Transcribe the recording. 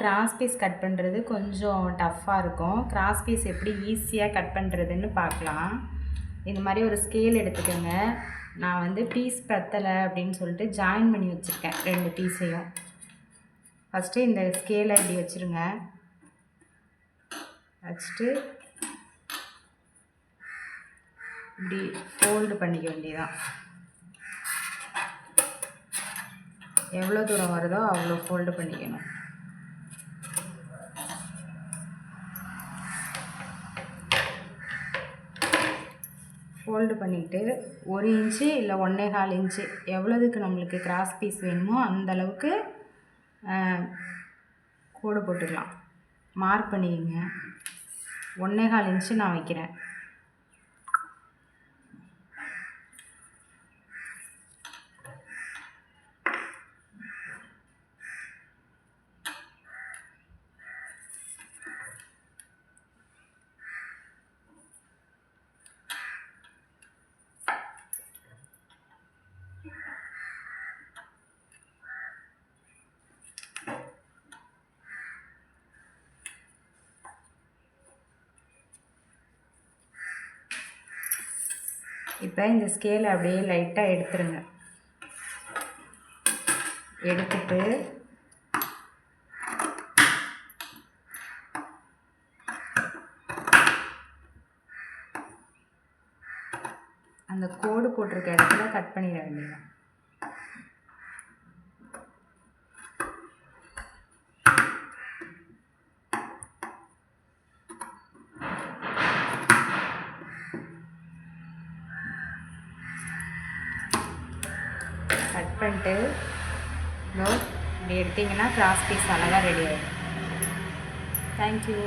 Cross piece cut பண்ணுறது கொஞ்சம் டஃப்பாக இருக்கும். கிராஸ் பீஸ் எப்படி ஈஸியாக கட் பண்ணுறதுன்னு பார்க்கலாம். இந்த மாதிரி ஒரு ஸ்கேல் எடுத்துக்கோங்க. நான் வந்து பீஸ் பத்தலை அப்படின்னு சொல்லிட்டு ஜாயின் பண்ணி வச்சுருக்கேன் 2 பீஸையும். ஃபஸ்ட்டு இந்த ஸ்கேலை இப்படி வச்சுருங்க. வச்சுட்டு இப்படி ஃபோல்டு பண்ணிக்க வேண்டியதான். எவ்வளோ தூரம் வருதோ அவ்வளோ ஃபோல்டு பண்ணிக்கணும். ஃபோல்டு பண்ணிவிட்டு 1 இன்ச்சு இல்லை 1.25 இன்ச்சு எவ்வளோதுக்கு நம்மளுக்கு கிராஸ் பீஸ் வேணுமோ அந்தளவுக்கு கோடு போட்டுக்கலாம். மார்க் பண்ணிக்கங்க. 1.25 இன்ச்சு நான் வைக்கிறேன். இப்போ இந்த ஸ்கேலை அப்படியே லைட்டாக எடுத்துருங்க. எடுத்துட்டு அந்த கோடு போட்டிருக்க இடத்துல கட் பண்ணிட வேண்டியது. கட் பண்ணிட்டு இப்படி எடுத்திங்கன்னா கிராஸ் பீஸ் அழகாக ரெடி ஆகிடும். தேங்க்யூ.